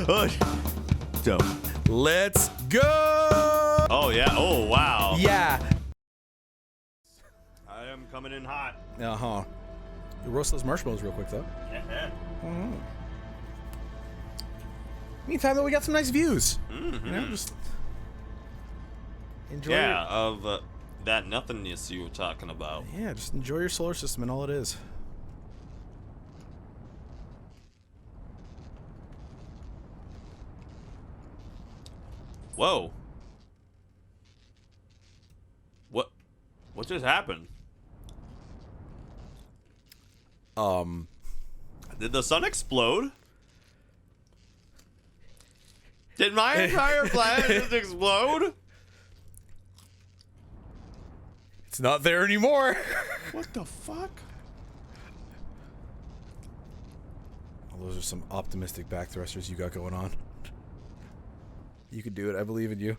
Dope. Let's go. Oh, yeah. Oh, wow. Yeah. I am coming in hot. Uh-huh. You roast those marshmallows real quick, though. Meantime, though, we got some nice views. You know, just enjoy. Yeah, of that nothingness you were talking about. Yeah, just enjoy your solar system and all it is. Whoa. What just happened? Did the sun explode? Did my entire planet just explode? It's not there anymore. What the fuck? Well, those are some optimistic back thrusters you got going on. You can do it. I believe in you.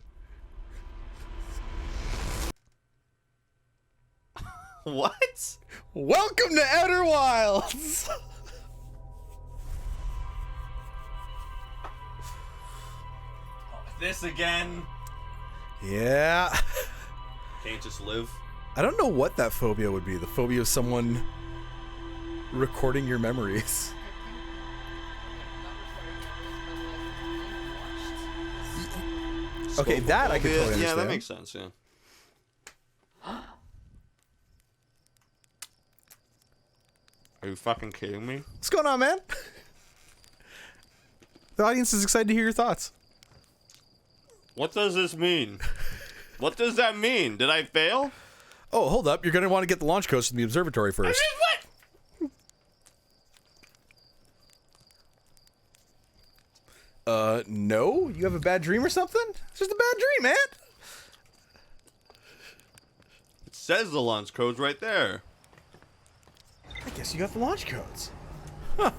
What? Welcome to Outer Wilds. This again? Yeah. Can't just live. I don't know what that phobia would be. The phobia of someone recording your memories. Okay, that I could totally understand. Yeah, that makes sense, yeah. Are you fucking kidding me? What's going on, man? The audience is excited to hear your thoughts. What does this mean? What does that mean? Did I fail? Oh, hold up. You're going to want to get the launch codes from the observatory first. What? No? You have a bad dream or something? It's just a bad dream, man. It says the launch code's right there. I guess you got the launch codes. Huh.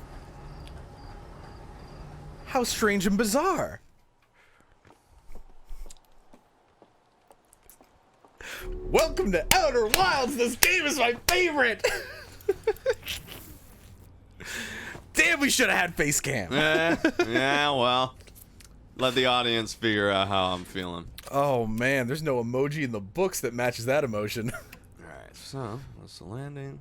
How strange and bizarre. Welcome to Outer Wilds. This game is my favorite. Damn, we should have had face cam. Yeah, well, let the audience figure out how I'm feeling. Oh man, there's no emoji in the books that matches that emotion. All right, so what's the landing?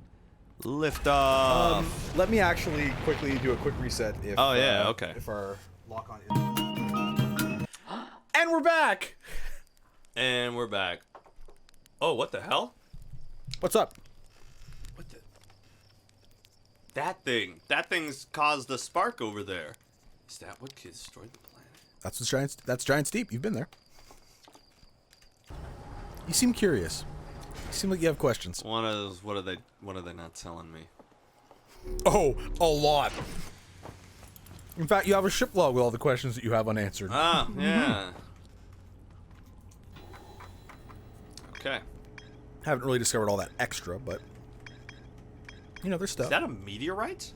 Lift off. Let me actually quickly do a quick reset. If, okay. If our lock on is. And we're back. And we're back. Oh, what the hell? What's up? What the? That thing. That thing's caused the spark over there. Is that what destroyed the planet? That's Giant Steep. You've been there. You seem curious. You seem like you have questions. One of those. What are they not telling me? Oh, a lot. In fact, you have a ship log with all the questions that you have unanswered. Ah, yeah. Okay. Haven't really discovered all that extra, but you know, there's stuff. Is that a meteorite?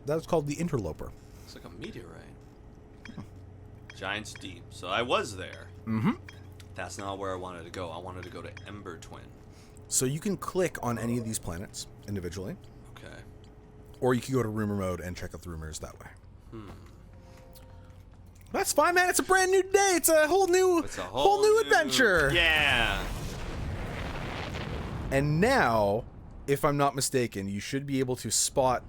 That's called the Interloper. It's like a meteorite. Giant Steep. So I was there. Mm-hmm. That's not where I wanted to go. I wanted to go to Ember Twin. So you can click on any of these planets individually. Okay. Or you can go to rumor mode and check out the rumors that way. That's fine, man. It's a brand new day. It's a whole new, adventure. Yeah. And now, if I'm not mistaken, you should be able to spot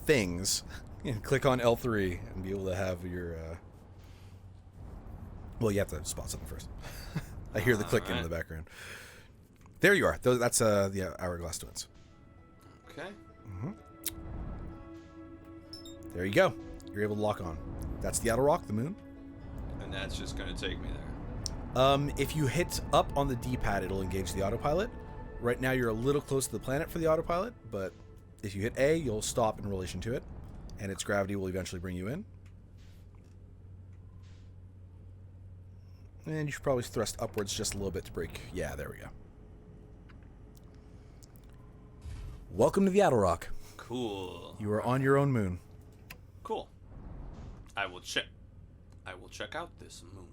things and click on L3 and be able to have your. Well, you have to spot something first. I hear the clicking in the background. There you are. That's the Hourglass Twins. Okay. There you go. You're able to lock on. That's the Attlerock, the moon. And that's just going to take me there. If you hit up on the D-pad, it'll engage the autopilot. Right now, you're a little close to the planet for the autopilot, but if you hit A, you'll stop in relation to it, and its gravity will eventually bring you in. And you should probably thrust upwards just a little bit to break. Yeah, there we go. Welcome to the Attlerock. Cool. You are on your own moon. Cool. I will check out this moon.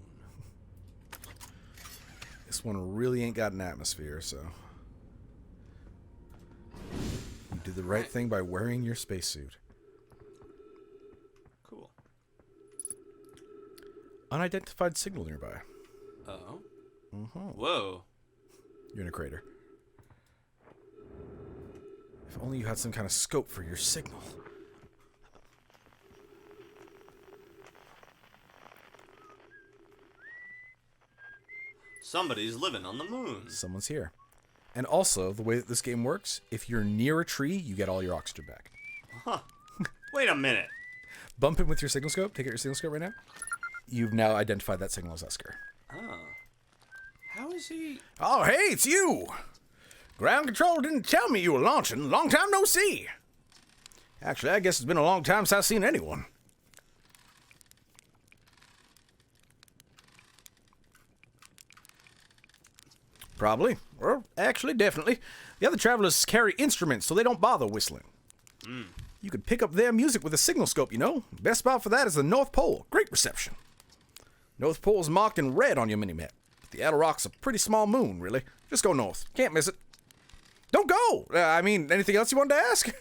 This one really ain't got an atmosphere, so you did the right thing by wearing your spacesuit. Cool. Unidentified signal nearby. Oh. Mm-hmm. Whoa. You're in a crater. If only you had some kind of scope for your signal. Somebody's living on the moon. Someone's here. And also, the way that this game works, if you're near a tree, you get all your oxygen back. Huh. Wait a minute. Bump in with your signal scope. Take out your signal scope right now. You've now identified that signal as Esker. Oh. How is he? Oh, hey, it's you! Ground control didn't tell me you were launching. Long time no see. Actually, I guess it's been a long time since I've seen anyone. Probably. Or actually, definitely. The other travelers carry instruments, so they don't bother whistling. You could pick up their music with a signal scope, you know. Best spot for that is the North Pole. Great reception. North Pole's marked in red on your mini-map. But the Attlerock's a pretty small moon, really. Just go north. Can't miss it. Don't go! I mean, anything else you wanted to ask?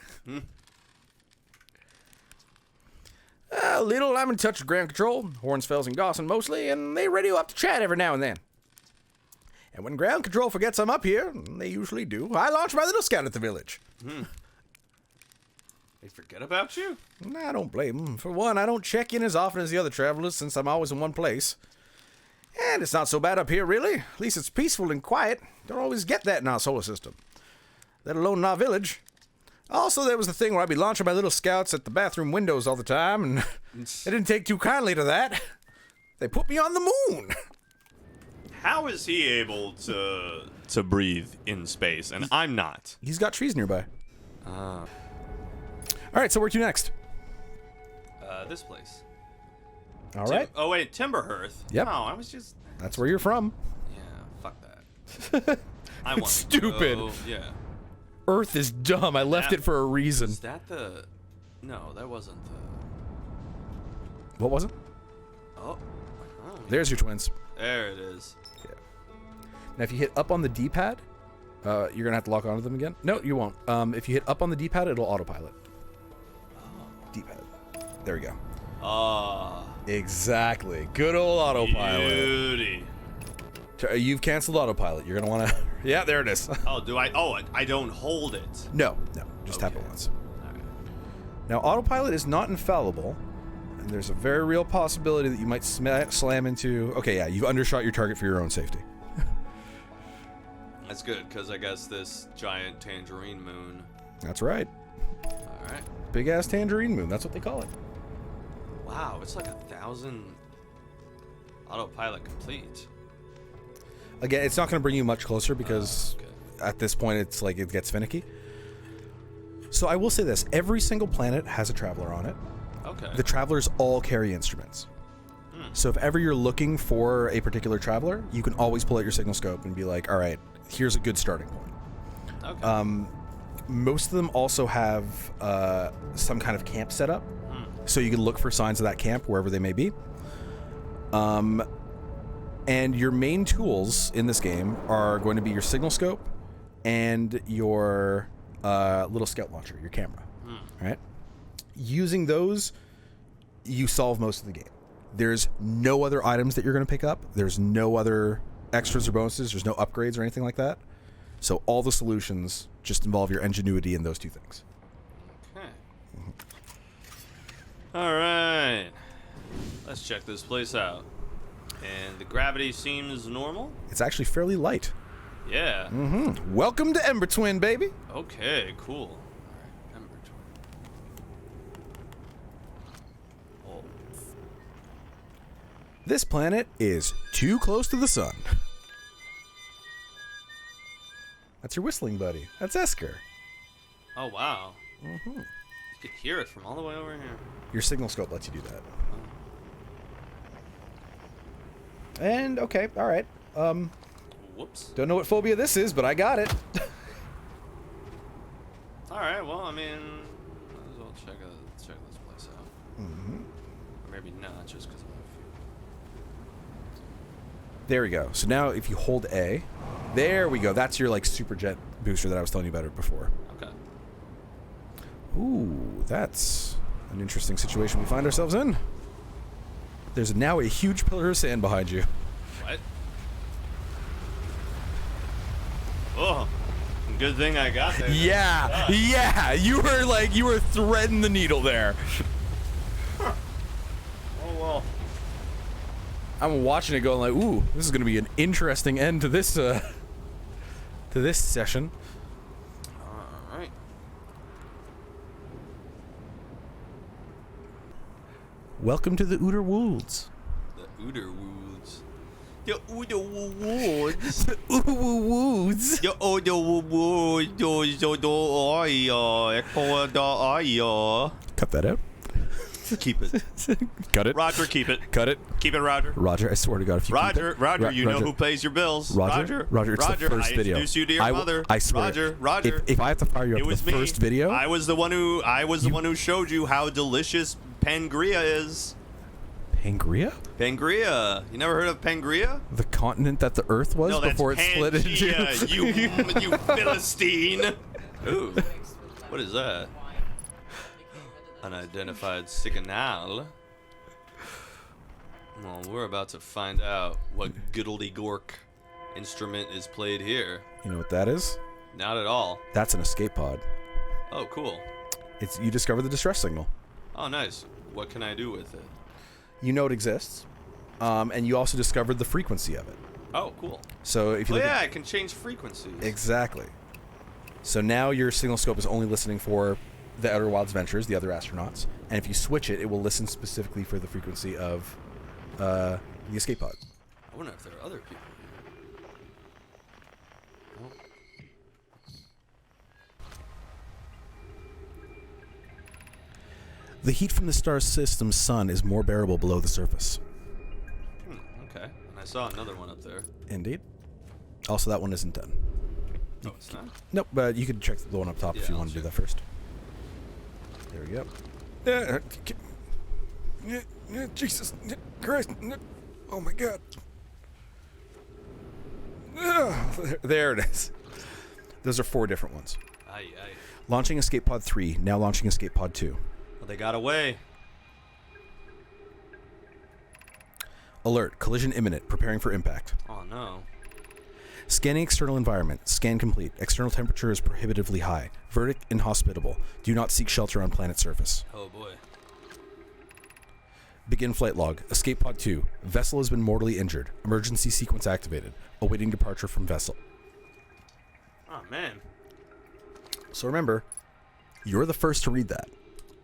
Little, I'm in touch with ground control. Hornsfels and Dawson mostly, and they radio up to chat every now and then. And when ground control forgets I'm up here, and they usually do, I launch my little scout at the village. They forget about you? I don't blame them. For one, I don't check in as often as the other travelers since I'm always in one place. And it's not so bad up here, really. At least it's peaceful and quiet. Don't always get that in our solar system. Let alone in our village. Also, there was the thing where I'd be launching my little scouts at the bathroom windows all the time, and they didn't take too kindly to that. They put me on the moon. How is he able to breathe in space, and I'm not? He's got trees nearby. All right, so where to next? This place. All right. Oh, wait, Timberhearth? Yep. No, I was just... That's where you're from. Yeah, fuck that. I want stupid. To go, yeah. Earth is dumb. I left it for a reason. Is that the... No, that wasn't the... What was it? Oh. There's your twins. There it is. Yeah. Now, if you hit up on the D-pad, you're going to have to lock onto them again. No, you won't. If you hit up on the D-pad, it'll autopilot. D-pad. There we go. Exactly. Good old autopilot. Beauty. You've canceled autopilot. You're going to want to... Yeah, there it is. Oh, do I? Oh, I don't hold it. No. Just tap it once. All right. Now, autopilot is not infallible. And there's a very real possibility that you might slam into... Okay, yeah, you've undershot your target for your own safety. That's good, because I guess this giant tangerine moon... That's right. Alright. Big-ass tangerine moon. That's what they call it. Wow, it's like 1,000 autopilot complete. Again, it's not going to bring you much closer because at this point it's like it gets finicky. So I will say this. Every single planet has a traveler on it. Okay. The travelers all carry instruments. So if ever you're looking for a particular traveler, you can always pull out your signal scope and be like, all right, here's a good starting point. Okay. Most of them also have some kind of camp set up. So you can look for signs of that camp wherever they may be. And your main tools in this game are going to be your signal scope and your little scout launcher, your camera. Right? Using those, you solve most of the game. There's no other items that you're going to pick up. There's no other extras or bonuses. There's no upgrades or anything like that. So all the solutions just involve your ingenuity in those two things. Okay. All right. Let's check this place out. And the gravity seems normal? It's actually fairly light. Yeah. Welcome to Ember Twin, baby. Okay, cool. All right, Ember Twin. Oh. This planet is too close to the sun. That's your whistling buddy. That's Esker. Oh, wow. You could hear it from all the way over here. Your signal scope lets you do that. And, okay, all right. Whoops. Don't know what phobia this is, but I got it. All right, well, I mean, might as well check this place out. Or maybe not, just because I'm There we go. So now if you hold A, there we go. That's your, like, super jet booster that I was telling you about before. Okay. Ooh, that's an interesting situation we find ourselves in. There's now a huge pillar of sand behind you. What? Oh, good thing I got there. Yeah. You were threading the needle there. Huh. Oh well. I'm watching it going like, ooh, this is going to be an interesting end to this session. All right. Welcome to the Outer Woods. The Outer Woods. The Outer Woods. The Outer Woods. The Outer Woods. Cut that out. Keep it. Cut it. Roger, keep it. Cut it. Keep it, Roger. Roger, I swear to God, if you Roger, keep it, Roger, you know who pays your bills. Roger, it's the first I video. introduced you to your mother. I swear. Roger. If I have to fire you It up was the me. first video, I was the one who showed you how delicious Pangea is. Pangea? Pangea. You never heard of Pangea? The continent that the Earth was No, that's before it split into. Pangea, you Philistine. Ooh, what is that? Unidentified signal. Well, we're about to find out what goodly-gork instrument is played here. You know what that is? Not at all. That's an escape pod. Oh, cool. You discover the distress signal. Oh, nice. What can I do with it? You know it exists, and you also discovered the frequency of it. Oh, cool. So if you look I can change frequencies. Exactly. So now your signal scope is only listening for the Outer Wilds Ventures, the other astronauts, and if you switch it, it will listen specifically for the frequency of the escape pod. I wonder if there are other people here. Oh. The heat from the star system's sun is more bearable below the surface. Okay. And I saw another one up there. Indeed. Also, that one isn't done. Oh, it's not? Nope, but you could check the one up top if you I'll want to do check. that first. There we go. Jesus Christ. Oh my God. There it is. Those are 4 different ones. Aye. Launching Escape Pod 3, now launching Escape Pod 2. Well, they got away. Alert, collision imminent, preparing for impact. Oh, no. Scanning external environment, scan complete. External temperature is prohibitively high. Verdict inhospitable. Do not seek shelter on planet surface. Oh, boy. Begin flight log. Escape Pod 2. Vessel has been mortally injured. Emergency sequence activated. Awaiting departure from vessel. Oh, man. So remember, you're the first to read that.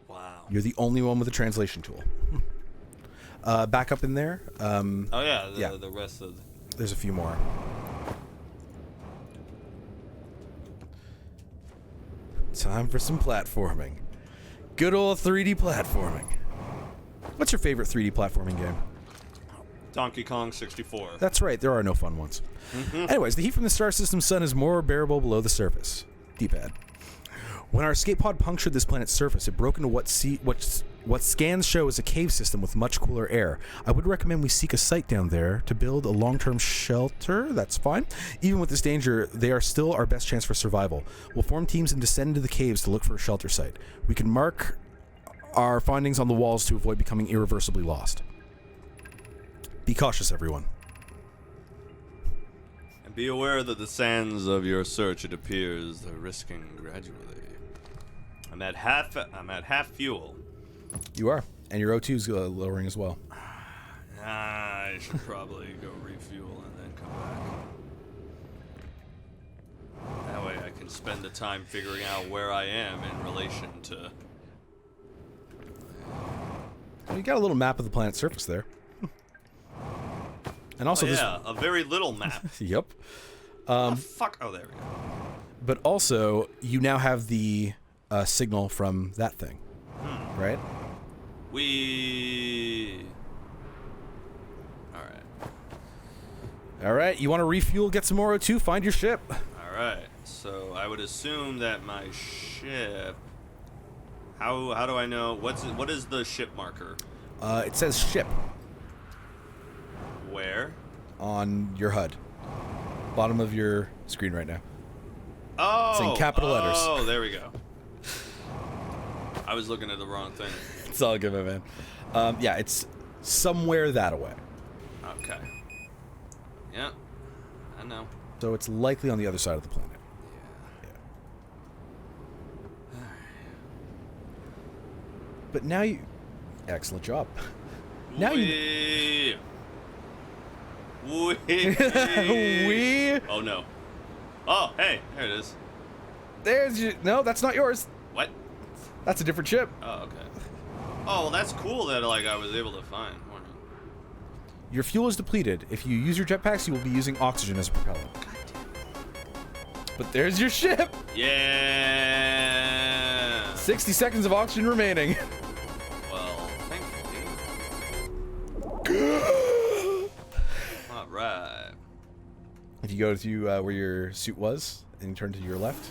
Wow. You're the only one with a translation tool. Back up in there. Oh, yeah. The rest of... There's a few more. Time for some platforming. Good old 3D platforming. What's your favorite 3D platforming game? Donkey Kong 64. That's right, there are no fun ones. Anyways, the heat from the star system's sun is more bearable below the surface. D-pad. When our escape pod punctured this planet's surface, it broke into what scans show as a cave system with much cooler air. I would recommend we seek a site down there to build a long-term shelter. That's fine. Even with this danger, they are still our best chance for survival. We'll form teams and descend into the caves to look for a shelter site. We can mark our findings on the walls to avoid becoming irreversibly lost. Be cautious, everyone. And be aware that the sands of your search, it appears, are risking gradually. I'm at half fuel. You are. And your O2's lowering as well. I should probably go refuel and then come back. That way I can spend the time figuring out where I am in relation to... Well, you got a little map of the planet's surface there. And also a very little map. Yep. Fuck. Oh, there we go. But also, you now have the signal from that thing. Right? Alright, you want to refuel, get some more O2, find your ship. Alright, so I would assume that my ship... How do I know? What is the ship marker? It says ship. Where? On your HUD. Bottom of your screen right now. Oh! It's in capital letters. Oh, there we go. I was looking at the wrong thing. It's all good, my man. Yeah, it's somewhere that away. Okay. Yeah, I know. So it's likely on the other side of the planet. Yeah. But now you... Excellent job. Now you... Wee. Oh, no. Oh, hey, there it is. There's your... No, that's not yours. What? That's a different ship. Oh, okay. Oh, well, that's cool that, like, I was able to find. Your fuel is depleted. If you use your jetpacks, you will be using oxygen as a propellant. God damn it. But there's your ship. Yeah. 60 seconds of oxygen remaining. Well, thankfully. All right. If you go to where your suit was and you turn to your left,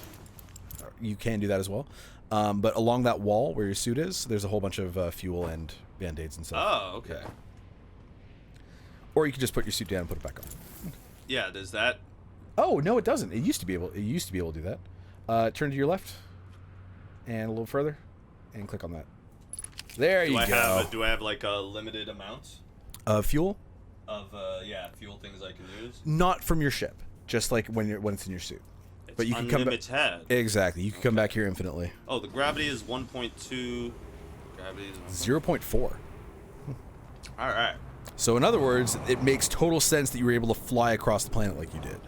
you can do that as well. But along that wall where your suit is, there's a whole bunch of fuel and band-aids and stuff. Oh, okay. Yeah. Or you can just put your suit down and put it back on. Yeah, does that... Oh, no, it doesn't. It used to be able to do that. Turn to your left and a little further and click on that. There you go. Do I have like a limited amount fuel? Of fuel things I can use? Not from your ship, just like when it's in your suit. It's but you can come back. Exactly. You can come back here infinitely. Oh, the gravity is 1.2. Gravity is 0.4. All right. So in other words, it makes total sense that you were able to fly across the planet like you did.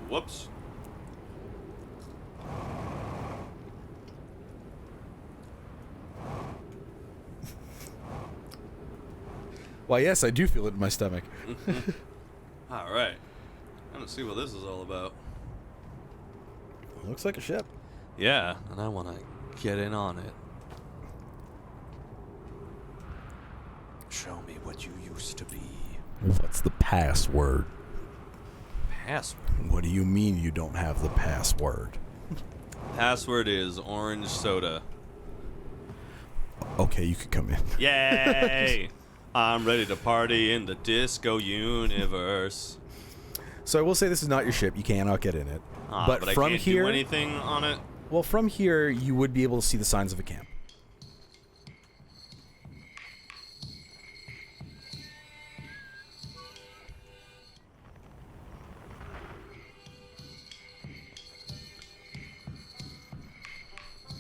Whoops. Why, yes, I do feel it in my stomach. All right. Let's see what this is all about. Looks like a ship. Yeah, and I want to get in on it. Show me what you used to be. What's the password? Password? What do you mean you don't have the password? Password is orange soda. Okay, you can come in. Yay! I'm ready to party in the disco universe. So I will say this is not your ship. You cannot get in it. But from I can't here, do anything on it? Well, from here, you would be able to see the signs of a camp.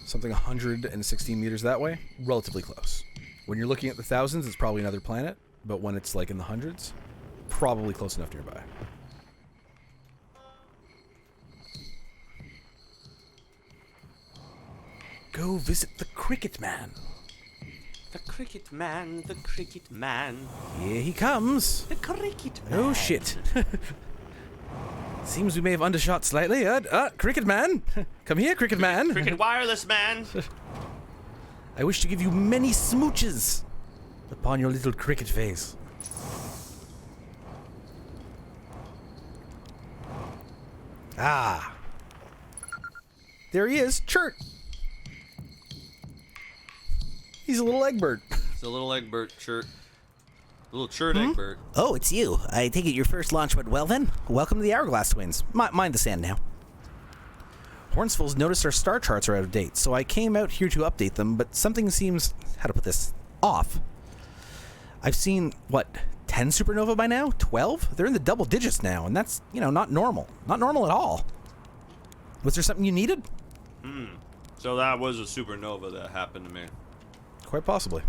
Something 116 meters that way, relatively close. When you're looking at the thousands, it's probably another planet, but when it's like in the hundreds, probably close enough nearby. Go visit the Cricket Man. The Cricket Man, the Cricket Man. Here he comes. The Cricket Man. Oh, shit. Seems we may have undershot slightly. Cricket Man. Come here, Cricket Man. Cricket Wireless Man. I wish to give you many smooches upon your little cricket face. Ah. There he is, Chert. He's a little Egbert. It's a little Egbert Chert. Little Chert Egbert. Oh, it's you. I take it your first launch went well then? Welcome to the Hourglass Twins. Mind the sand now. Hornsville's noticed our star charts are out of date, so I came out here to update them, but something seems, how to put this, off. I've seen, 10 supernova by now? 12? They're in the double digits now, and that's, not normal. Not normal at all. Was there something you needed? So that was a supernova that happened to me. Quite possibly.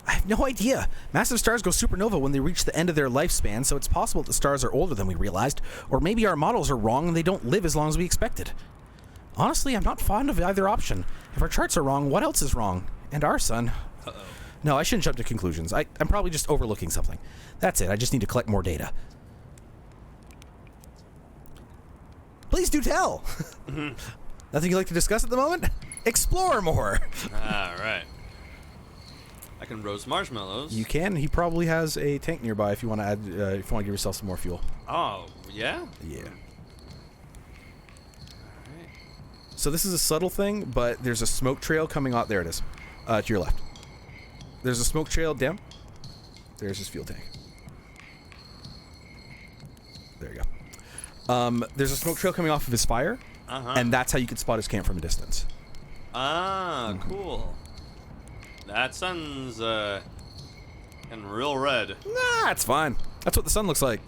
I have no idea. Massive stars go supernova when they reach the end of their lifespan, so it's possible that the stars are older than we realized, or maybe our models are wrong and they don't live as long as we expected. Honestly, I'm not fond of either option. If our charts are wrong, what else is wrong? And our sun... Uh-oh. No, I shouldn't jump to conclusions. I'm probably just overlooking something. That's it. I just need to collect more data. Please do tell. Nothing you'd like to discuss at the moment? Explore more. All right. I can roast marshmallows. You can. He probably has a tank nearby if you want to add. If you want to give yourself some more fuel. Oh, yeah? Yeah. Alright. So this is a subtle thing, but there's a smoke trail coming out. There it is. To your left. There's a smoke trail down. There's his fuel tank. There you There's a smoke trail coming off of his fire, and that's how you can spot his camp from a distance. Ah, cool. That sun's getting real red. Nah, it's fine. That's what the sun looks like.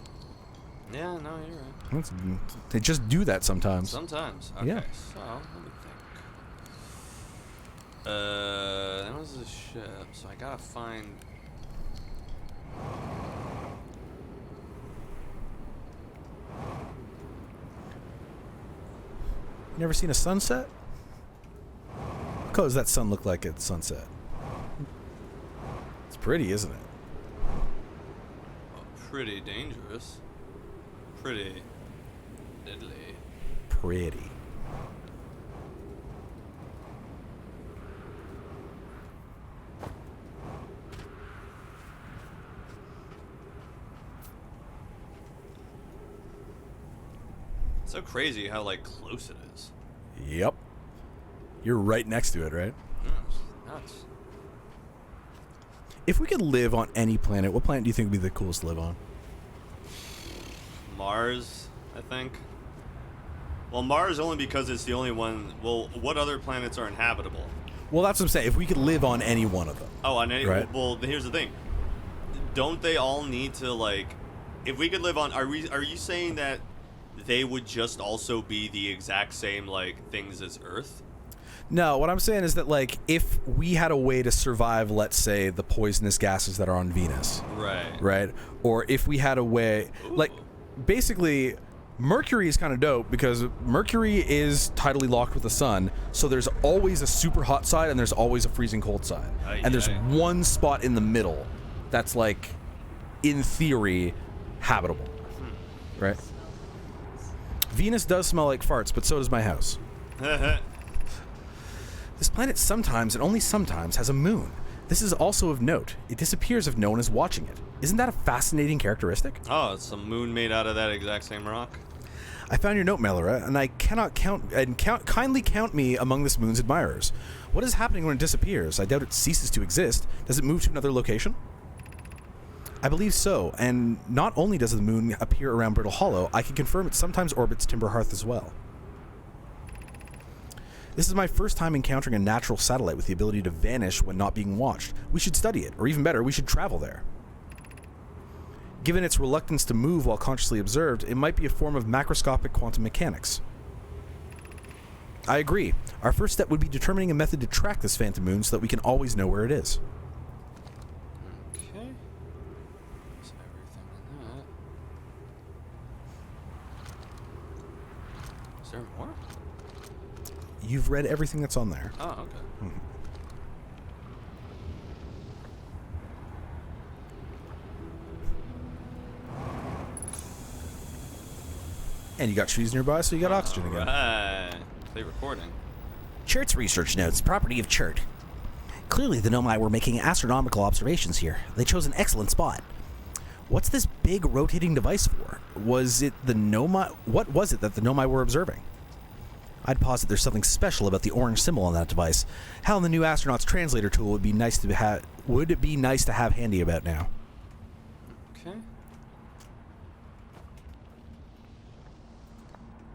Yeah, no, you're right. They just do that sometimes. Sometimes. Okay, Yeah. so let me think. That was a ship, so I gotta find. You never seen a sunset? What does that sun look like at sunset? It's pretty, isn't it? Pretty dangerous. Pretty deadly. Pretty. It's so crazy how like close it is. Yep. You're right next to it, right? It's nuts. If we could live on any planet, what planet do you think would be the coolest to live on? Mars, I think. Well, Mars only because it's the only one. Well, what other planets are inhabitable? Well, that's what I'm saying. If we could live on any one of them. Oh, on any. Right. Well, here's the thing. Don't they all need to like? If we could live on, are you saying that they would just also be the exact same like things as Earth? No, what I'm saying is that, like, if we had a way to survive, let's say, the poisonous gases that are on Venus. Right? Or if we had a way... Ooh. Like, basically, Mercury is kind of dope because Mercury is tidally locked with the sun, so there's always a super hot side and there's always a freezing cold side. And there's one spot in the middle that's, like, in theory, habitable. Right? Venus does smell like farts, but so does my house. This planet sometimes, and only sometimes, has a moon. This is also of note. It disappears if no one is watching it. Isn't that a fascinating characteristic? Oh, it's a moon made out of that exact same rock. I found your note, Melora, and I cannot kindly count me among this moon's admirers. What is happening when it disappears? I doubt it ceases to exist. Does it move to another location? I believe so, and not only does the moon appear around Brittle Hollow, I can confirm it sometimes orbits Timber Hearth as well. This is my first time encountering a natural satellite with the ability to vanish when not being watched. We should study it, or even better, we should travel there. Given its reluctance to move while consciously observed, it might be a form of macroscopic quantum mechanics. I agree. Our first step would be determining a method to track this phantom moon so that we can always know where it is. Okay. That's everything in that. Is there more? You've read everything that's on there. Oh, okay. Mm-hmm. And you got trees nearby, so you got oxygen again. Right. Play recording. Chert's research notes, property of Chert. Clearly the Nomai were making astronomical observations here. They chose an excellent spot. What's this big rotating device for? Was it the Nomai? What was it that the Nomai were observing? I'd posit there's something special about the orange symbol on that device. How the new astronaut's translator tool would be nice to have. Would it be nice to have handy about now? Okay.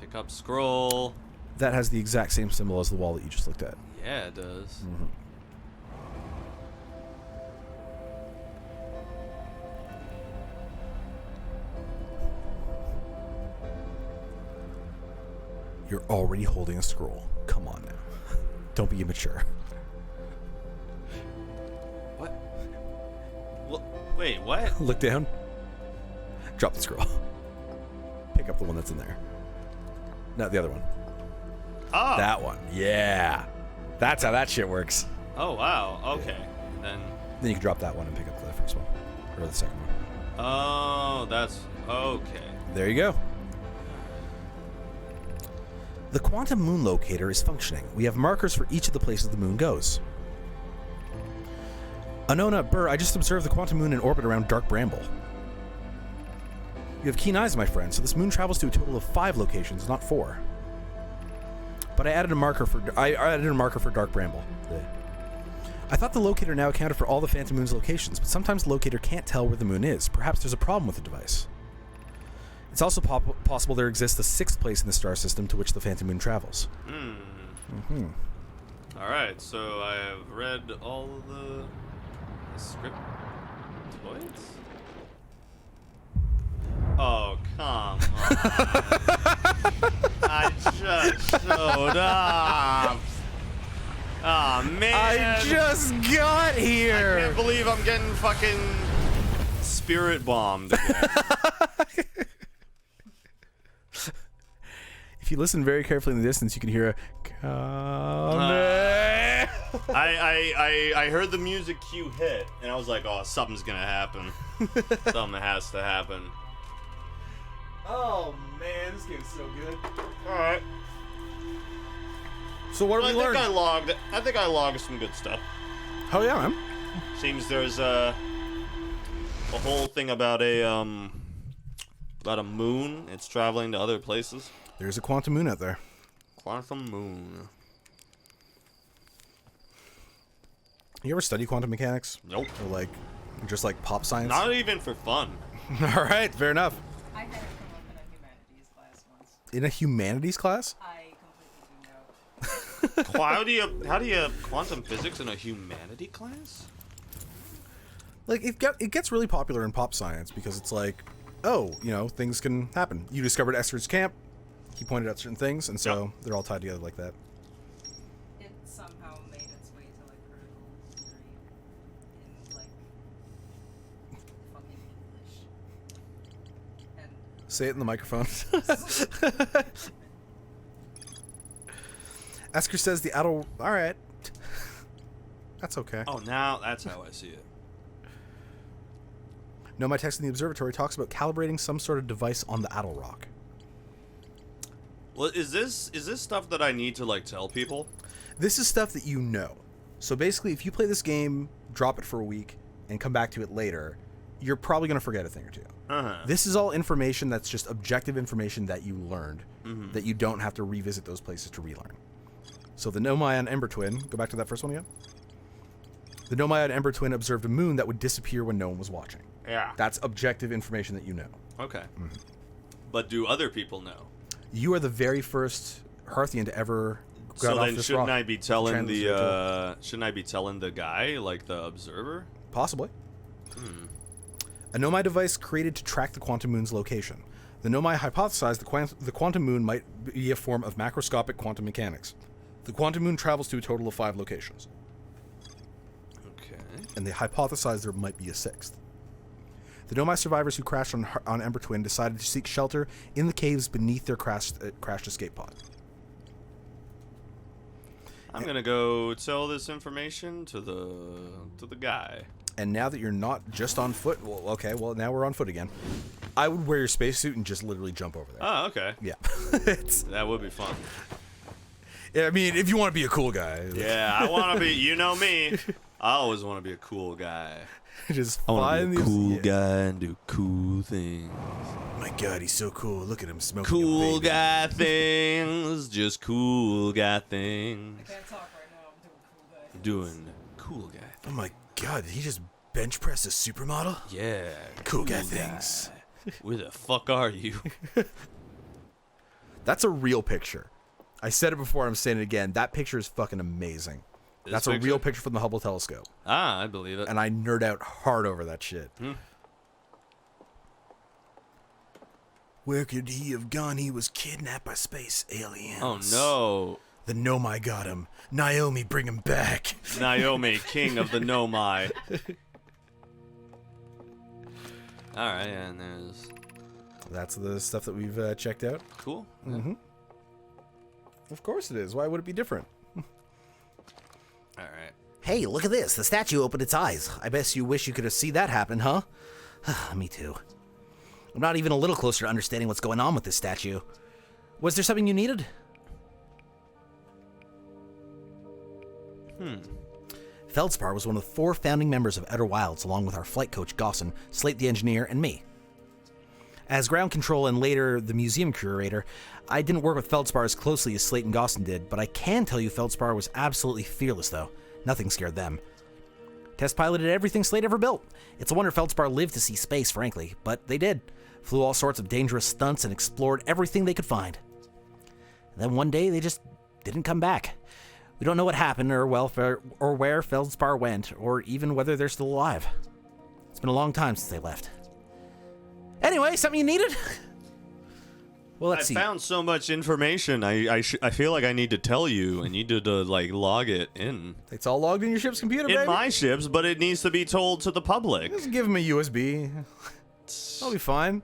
Pick up scroll. That has the exact same symbol as the wall that you just looked at. Yeah, it does. Mm-hmm. You're already holding a scroll. Come on now. Don't be immature. What? Well, wait, what? Look down. Drop the scroll. Pick up the one that's in there. No, the other one. Oh. That one. Yeah. That's how that shit works. Oh, wow. Okay. Then you can drop that one and pick up the first one. Or the second one. Oh, that's... Okay. There you go. The quantum moon locator is functioning. We have markers for each of the places the moon goes. Anona, Burr, I just observed the quantum moon in orbit around Dark Bramble. You have keen eyes, my friend, so this moon travels to a total of 5 locations, not 4. But I added a marker for Dark Bramble. I thought the locator now accounted for all the Phantom Moon's locations, but sometimes the locator can't tell where the moon is. Perhaps there's a problem with the device. It's also possible there exists a sixth place in the star system to which the phantom moon travels. All right, so I have read all of the script points. Oh, come on. I just showed up. Oh, man. I just got here. I can't believe I'm getting fucking spirit bombed again. If you listen very carefully in the distance, you can hear a I heard the music cue hit, and I was like, oh, something's gonna happen. Something has to happen. Oh man, this game's so good. Alright. So what did we learn? I think I logged some good stuff. Oh yeah, man. Seems there's a whole thing about a moon. It's traveling to other places. There's a quantum moon out there. Quantum moon. You ever study quantum mechanics? Nope. Or like, just like pop science? Not even for fun. All right, fair enough. I had it come up in a humanities class once. In a humanities class? I completely do know. How do you quantum physics in a humanity class? Like it gets really popular in pop science because it's like, oh, things can happen. You discovered Esther's camp. He pointed out certain things, and so they're all tied together like that. It somehow made its way to like critical theory in like fucking English. And Say it in the microphone. Esker says the Attlerock. All right. That's okay. Oh, now that's how I see it. No, my text in the observatory talks about calibrating some sort of device on the Attlerock. Well, is this stuff that I need to like tell people? This is stuff that you know. So basically, if you play this game, drop it for a week, and come back to it later, you're probably going to forget a thing or two. This is all information that's just objective information that you learned, that you don't have to revisit those places to relearn. So the Nomai on Ember Twin, go back to that first one again. The Nomai on Ember Twin observed a moon that would disappear when no one was watching. Yeah. That's objective information that you know. Okay. But do other people know? You are the very first Hearthian to ever So off then this shouldn't rock. I be telling the guy, like the observer? Possibly. A Nomai device created to track the quantum moon's location. The Nomai hypothesized the quantum moon might be a form of macroscopic quantum mechanics. The quantum moon travels to a total of 5 locations, Okay. and they hypothesized there might be a 6th. The Nomai survivors who crashed on Ember Twin decided to seek shelter in the caves beneath their crashed escape pod. I'm gonna go tell this information to the guy. And now that you're not just on foot, now we're on foot again. I would wear your spacesuit and just literally jump over there. Oh, okay. Yeah. That would be fun. I mean, if you want to be a cool guy. Yeah, I want to be. You know me. I always want to be a cool guy. Just I want find to be a these- cool yeah. guy and do cool things. My God, he's so cool. Look at him smoking. Cool a baby. guy things, just cool guy things. I can't talk right now. I'm doing cool guy. Doing cool guy. Oh my God, did he just bench press a supermodel? Yeah. Cool guy things. Where the fuck are you? That's a real picture. I said it before, I'm saying it again. That picture is fucking amazing. That's a real picture from the Hubble telescope. I believe it. And I nerd out hard over that shit. Where could he have gone? He was kidnapped by space aliens. Oh no. The Nomai got him. Naomi, bring him back. Naomi, king of the Nomai. Alright, and there's... That's the stuff that we've checked out. Cool. Mm-hmm. Of course it is. Why would it be different? Alright. Hey, look at this. The statue opened its eyes. I bet you wish you could have seen that happen, huh? Me too. I'm not even a little closer to understanding what's going on with this statue. Was there something you needed? Feldspar was one of the 4 founding members of Outer Wilds, along with our flight coach, Gosson, Slate the engineer, and me. As ground control and later the museum curator, I didn't work with Feldspar as closely as Slate and Gosson did, but I can tell you Feldspar was absolutely fearless, though. Nothing scared them. Test piloted everything Slate ever built. It's a wonder Feldspar lived to see space, frankly, but they did. Flew all sorts of dangerous stunts and explored everything they could find. And then one day, they just didn't come back. We don't know what happened or where Feldspar went, or even whether they're still alive. It's been a long time since they left. Anyway, something you needed? Well, let's see. I found so much information. I feel like I need to tell you. I need to like log it in. It's all logged in your ship's computer, baby. In my ships, but it needs to be told to the public. Just give him a USB. I'll be fine.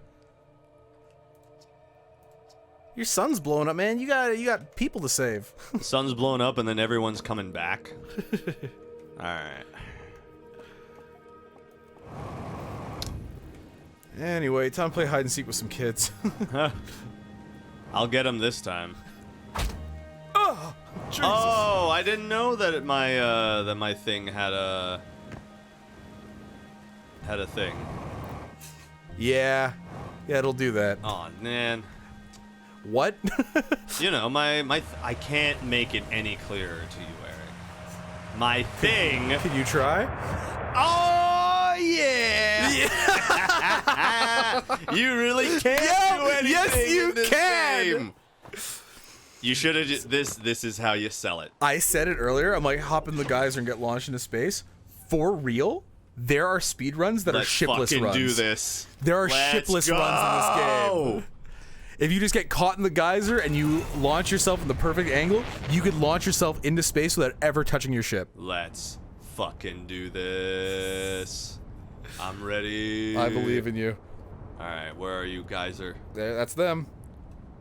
Your sun's blowing up, man. You got people to save. The sun's blowing up, and then everyone's coming back. All right. Anyway, time to play hide and seek with some kids. I'll get him this time. Oh, Jesus. Oh, I didn't know that my thing had a thing. Yeah, it'll do that. Oh man. What? You know, I can't make it any clearer to you, Eric. My thing. Can you try? Oh yeah! You really can't do anything. Yes, you in this can. game. You should have just this is how you sell it. I said it earlier. I'm like, hop in the geyser and get launched into space. For real, there are speed runs that are shipless fucking runs. do this. There are Let's shipless go. runs in this game. If you just get caught in the geyser and you launch yourself in the perfect angle, you could launch yourself into space without ever touching your ship. Let's fucking do this. I'm ready. I believe in you. All right, where are you, geyser? There, that's them.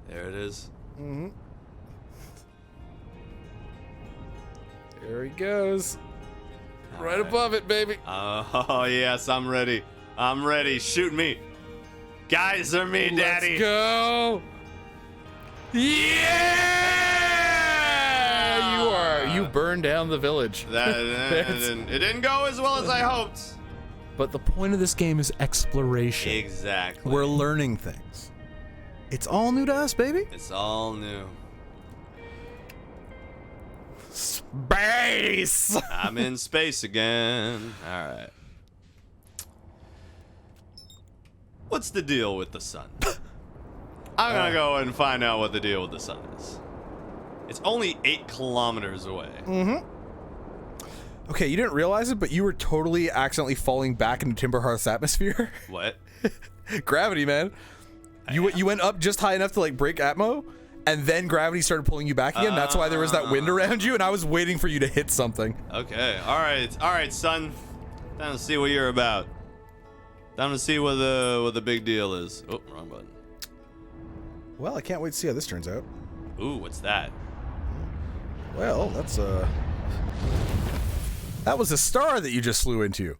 There it is. Mm-hmm. There he goes. All Right above it, baby. Oh yes, I'm ready. I'm ready. Shoot me. Geyser me, daddy. Let's go. Yeah! You burned down the village. It didn't go as well as I hoped. But the point of this game is exploration. Exactly. We're learning things. It's all new to us, baby. It's all new. Space! I'm in space again. All right. What's the deal with the sun? I'm gonna go and find out what the deal with the sun is. It's only 8 kilometers away. Mm-hmm. Okay, you didn't realize it, but you were totally accidentally falling back into Timberhearth's atmosphere. What? Gravity, man. You went up just high enough to like break atmo, and then gravity started pulling you back again. That's why there was that wind around you, and I was waiting for you to hit something. Okay. All right, son. Time to see what you're about. Time to see what the big deal is. Oh, wrong button. Well, I can't wait to see how this turns out. Ooh, what's that? Well, that was a star that you just flew into.